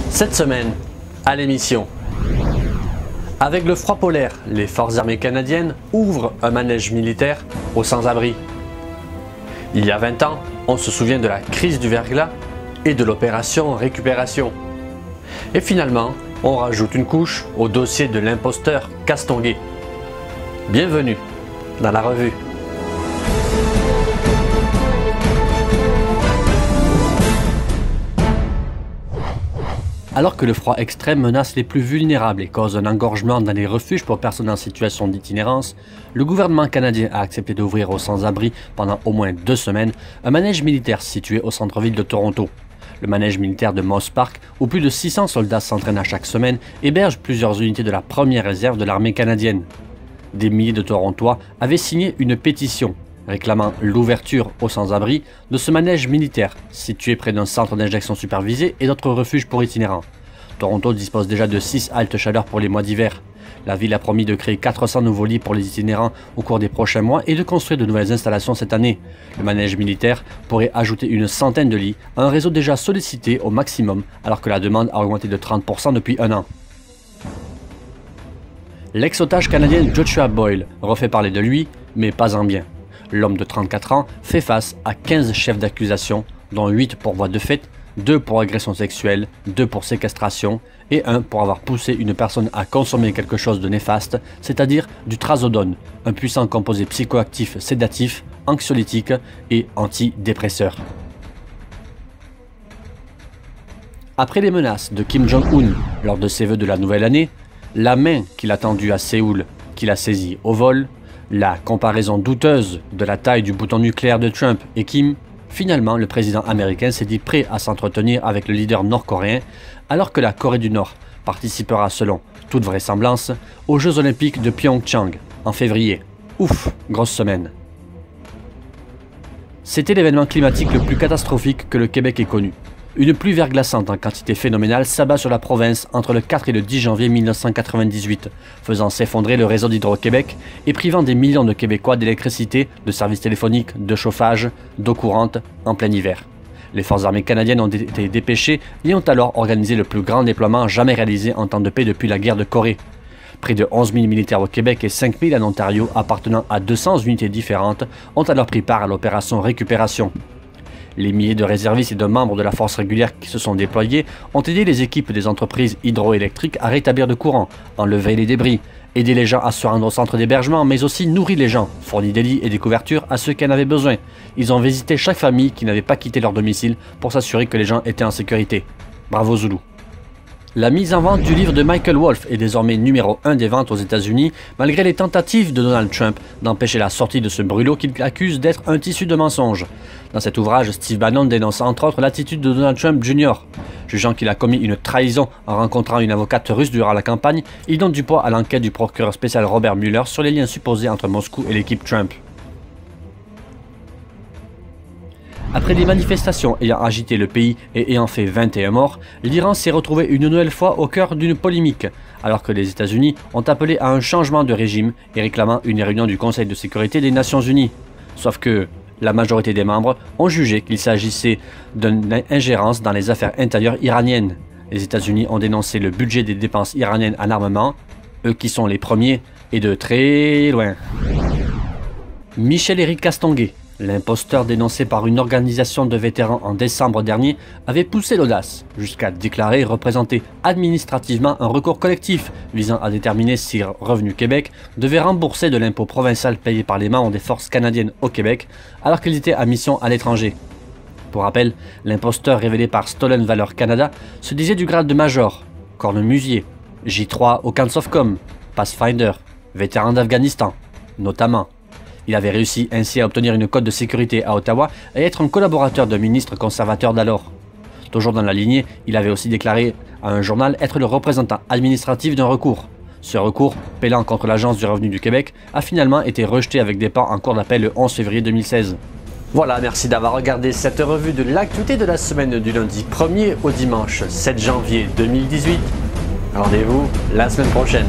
Cette semaine, à l'émission. Avec le froid polaire, les forces armées canadiennes ouvrent un manège militaire aux sans-abri. Il y a 20 ans, on se souvient de la crise du verglas et de l'opération récupération. Et finalement, on rajoute une couche au dossier de l'imposteur Castonguay. Bienvenue dans la revue. Alors que le froid extrême menace les plus vulnérables et cause un engorgement dans les refuges pour personnes en situation d'itinérance, le gouvernement canadien a accepté d'ouvrir aux sans-abri pendant au moins 2 semaines un manège militaire situé au centre-ville de Toronto. Le manège militaire de Moss Park, où plus de 600 soldats s'entraînent à chaque semaine, héberge plusieurs unités de la première réserve de l'armée canadienne. Des milliers de Torontois avaient signé une pétition réclamant l'ouverture aux sans-abri de ce manège militaire situé près d'un centre d'injection supervisé et d'autres refuges pour itinérants. Toronto dispose déjà de 6 haltes chaleur pour les mois d'hiver. La ville a promis de créer 400 nouveaux lits pour les itinérants au cours des prochains mois et de construire de nouvelles installations cette année. Le manège militaire pourrait ajouter une centaine de lits à un réseau déjà sollicité au maximum alors que la demande a augmenté de 30% depuis 1 an. L'ex-otage canadien Joshua Boyle refait parler de lui, mais pas en bien. L'homme de 34 ans fait face à 15 chefs d'accusation, dont 8 pour voie de fait, 2 pour agression sexuelle, 2 pour séquestration et 1 pour avoir poussé une personne à consommer quelque chose de néfaste, c'est-à-dire du trazodone, un puissant composé psychoactif sédatif, anxiolytique et antidépresseur. Après les menaces de Kim Jong-un lors de ses vœux de la nouvelle année, la main qu'il a tendue à Séoul, qu'il a saisie au vol, la comparaison douteuse de la taille du bouton nucléaire de Trump et Kim, finalement le président américain s'est dit prêt à s'entretenir avec le leader nord-coréen alors que la Corée du Nord participera selon toute vraisemblance aux Jeux Olympiques de Pyeongchang en février. Ouf, grosse semaine. C'était l'événement climatique le plus catastrophique que le Québec ait connu. Une pluie verglaçante en quantité phénoménale s'abat sur la province entre le 4 et le 10 janvier 1998, faisant s'effondrer le réseau d'Hydro-Québec et privant des millions de Québécois d'électricité, de services téléphoniques, de chauffage, d'eau courante en plein hiver. Les forces armées canadiennes ont été dépêchées et ont alors organisé le plus grand déploiement jamais réalisé en temps de paix depuis la guerre de Corée. Près de 11 000 militaires au Québec et 5 000 en Ontario appartenant à 200 unités différentes ont alors pris part à l'opération Récupération. Les milliers de réservistes et de membres de la force régulière qui se sont déployés ont aidé les équipes des entreprises hydroélectriques à rétablir le courant, enlever les débris, aider les gens à se rendre au centre d'hébergement, mais aussi nourrir les gens, fournir des lits et des couvertures à ceux qui en avaient besoin. Ils ont visité chaque famille qui n'avait pas quitté leur domicile pour s'assurer que les gens étaient en sécurité. Bravo Zoulou. La mise en vente du livre de Michael Wolff est désormais numéro 1 des ventes aux États-Unis, malgré les tentatives de Donald Trump d'empêcher la sortie de ce brûlot qu'il accuse d'être un tissu de mensonges. Dans cet ouvrage, Steve Bannon dénonce entre autres l'attitude de Donald Trump Jr. Jugeant qu'il a commis une trahison en rencontrant une avocate russe durant la campagne, il donne du poids à l'enquête du procureur spécial Robert Mueller sur les liens supposés entre Moscou et l'équipe Trump. Après des manifestations ayant agité le pays et ayant fait 21 morts, l'Iran s'est retrouvé une nouvelle fois au cœur d'une polémique, alors que les États-Unis ont appelé à un changement de régime et réclamant une réunion du Conseil de sécurité des Nations Unies. Sauf que la majorité des membres ont jugé qu'il s'agissait d'une ingérence dans les affaires intérieures iraniennes. Les États-Unis ont dénoncé le budget des dépenses iraniennes en armement, eux qui sont les premiers, et de très loin. Michel-Éric Castonguay, l'imposteur dénoncé par une organisation de vétérans en décembre dernier, avait poussé l'audace jusqu'à déclarer représenter administrativement un recours collectif visant à déterminer si Revenu Québec devait rembourser de l'impôt provincial payé par les membres des forces canadiennes au Québec alors qu'ils étaient à mission à l'étranger. Pour rappel, l'imposteur révélé par Stolen Valor Canada se disait du grade de major, cornemusier, J3 au Kansofcom, Pathfinder, vétéran d'Afghanistan, notamment. Il avait réussi ainsi à obtenir une cote de sécurité à Ottawa et être un collaborateur d'un ministre conservateur d'alors. Toujours dans la lignée, il avait aussi déclaré à un journal être le représentant administratif d'un recours. Ce recours, pélant contre l'Agence du revenu du Québec, a finalement été rejeté avec départ en cours d'appel le 11 février 2016. Voilà, merci d'avoir regardé cette revue de l'actualité de la semaine du lundi 1er au dimanche 7 janvier 2018. Rendez-vous la semaine prochaine.